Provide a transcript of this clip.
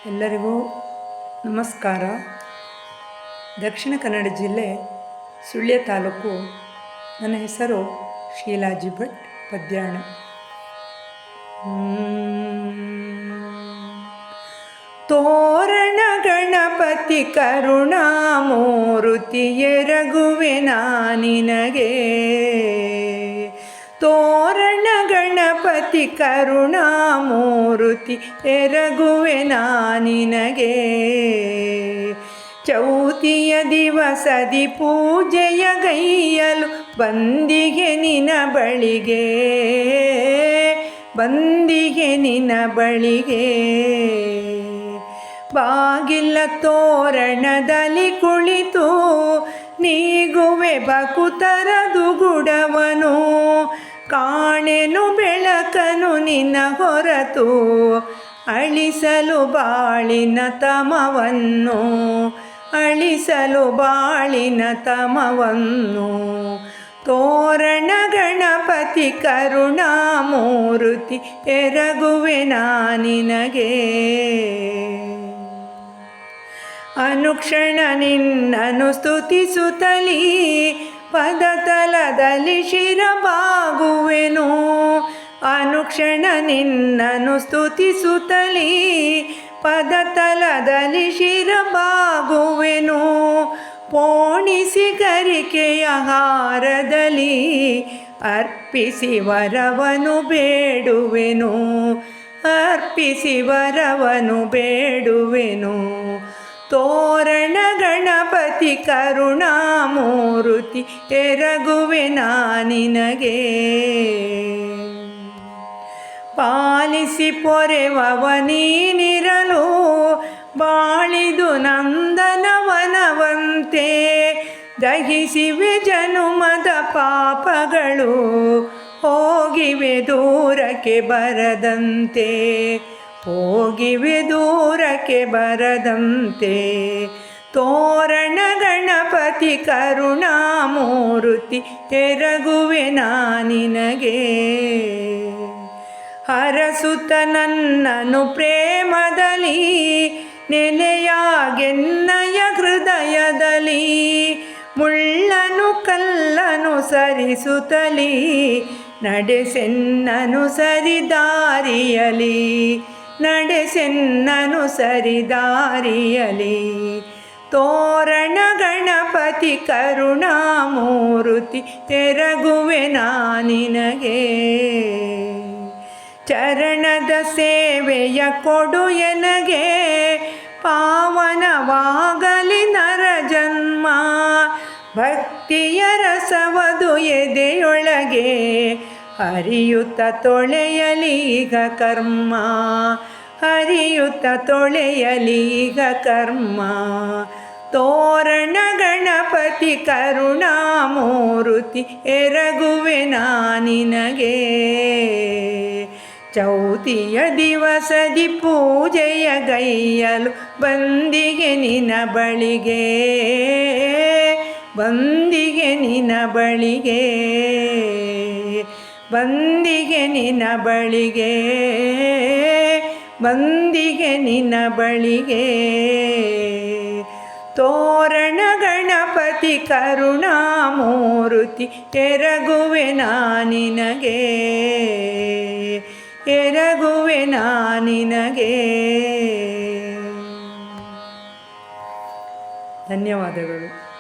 ಎಲ್ಲರಿಗೂ ನಮಸ್ಕಾರ. ದಕ್ಷಿಣ ಕನ್ನಡ ಜಿಲ್ಲೆ ಸುಳ್ಯ ತಾಲೂಕು. ನನ್ನ ಹೆಸರು ಶೀಲಾಜಿ ಭಟ್ ಪದ್ಯಾಣ. ತೋರಣ ಗಣಪತಿ ಕರುಣಾಮೂರುತಿ ಎರಗುವೆ ನಾನಿನಗೆ. ತೋರಣ ಗಣಪತಿ ಕರುಣಾಮೂರುತಿ ಎರಗುವೆ ನಾನಿನಗೆ. ಚೌತಿಯ ದಿವಸದಿ ಪೂಜೆಯ ಗೈಯಲು ಬಂದಿಗೆ ನಿನ ಬಳಿಗೆ, ಬಂದಿಗೆ ನಿನ ಬಳಿಗೆ. ಬಾಗಿಲ ತೋರಣದಲ್ಲಿ ಕುಳಿತು ನೀಗುವೆ ಬಕುತರ ದುಗುಡವನು. ಕಾಣೆನು ಬೆಳಕನು ನಿನ್ನ ಹೊರತು ಅಳಿಸಲು ಬಾಳಿನ ತಮವನ್ನು, ಅಳಿಸಲು ಬಾಳಿನ ತಮವನ್ನು. ತೋರಣ ಗಣಪತಿ ಕರುಣಾಮೂರುತಿ ಎರಗುವೆ ನಾನಿನಗೆ. ಅನುಕ್ಷಣ ನಿನ್ನನು ಸ್ತುತಿಸುತ್ತಲೀ ಪದತಲದಲ್ಲಿ ಶಿರಬಾಗುವೆನು. ಅನುಕ್ಷಣ ನಿನ್ನನು ಸ್ತುತಿಸುತ್ತಲೀ ಪದತಲದಲ್ಲಿ ಶಿರಬಾಗುವೆನು. ಪೋಣಿಸಿ ಗರಿಕೆಯ ಹಾರದಲ್ಲಿ ಅರ್ಪಿಸಿ ವರವನು ಬೇಡುವೆನು, ಅರ್ಪಿಸಿ ವರವನು ಬೇಡುವೆನು. ತೋರಣ ಗಣಪತಿ ಕರುಣಾಮೂರುತಿ ಎರಗುವೆ ನಾನಿನಗೆ. ಪಾಲಿಸಿ ಪೊರೆವವ ನೀನಿರಲು ಬಾಳಿದು ನಂದನವನವಂತೆ. ದಹಿಸಿವೆ ಜನುಮದ ಪಾಪಗಳು ಹೋಗಿವೆ ದೂರಕ್ಕೆ ಬರದಂತೆ, ಹೋಗಿವೆ ದೂರಕ್ಕೆ ಬರದಂತೆ. ತೋರಣ ಗಣಪತಿ ಕರುಣಾಮೂರುತಿ ಎರಗುವೆ ನಾನಿನಗೆ. ಹರಸುತ್ತ ನನ್ನನು ಪ್ರೇಮದಲ್ಲಿ ನೆಲೆಯಾಗೆನ್ನಯ ಹೃದಯದಲ್ಲಿ. ಮುಳ್ಳನು ಕಲ್ಲನು ಸರಿಸುತ್ತಲೀ ನಡೆಸೆನ್ನನು ಸರಿದಾರಿಯಲಿ, ನಡೆಸೆನ್ನನು ಸರಿದಾರಿಯಲಿ. ತೋರಣ ಗಣಪತಿ ಕರುಣಾಮೂರುತಿ ಎರಗುವೆ ನಾನಿನಗೆ. ಚರಣದ ಸೇವೆಯ ಕೊಡು ಎನಗೆ, ಪಾವನವಾಗಲಿ ನರ ಜನ್ಮ. ಭಕ್ತಿಯ ರಸವದು ಎದೆಯೊಳಗೆ ಹರಿಯುತ್ತ ತೊಳೆಯಲೀಗ ಕರ್ಮ, ಹರಿಯುತ್ತ ತೊಳೆಯಲೀಗ ಕರ್ಮ. ತೋರಣ ಗಣಪತಿ ಕರುಣಾಮೂರುತಿ ಎರಗುವೆ ನಾನಿನಗೆ. ಚೌತಿಯ ದಿವಸದಿ ಪೂಜೆಯ ಗೈಯಲು ಬಂದಿಗೆ ನಿನ ಬಳಿಗೆ, ಬಂದಿಗೆ ನಿನ ಬಳಿಗೆ, ಬಂದಿಗೆ ನಿನ ಬಳಿಗೆ, ಬಂದಿಗೆ ನಿನ ಬಳಿಗೆ. ತೋರಣ ಗಣಪತಿ ಕರುಣಾಮೂರುತಿ ಎರಗುವೆ ನಾನಿನಗೆ, ಎರಗುವೆ ನಾನಿನಗೆ. ಧನ್ಯವಾದಗಳು.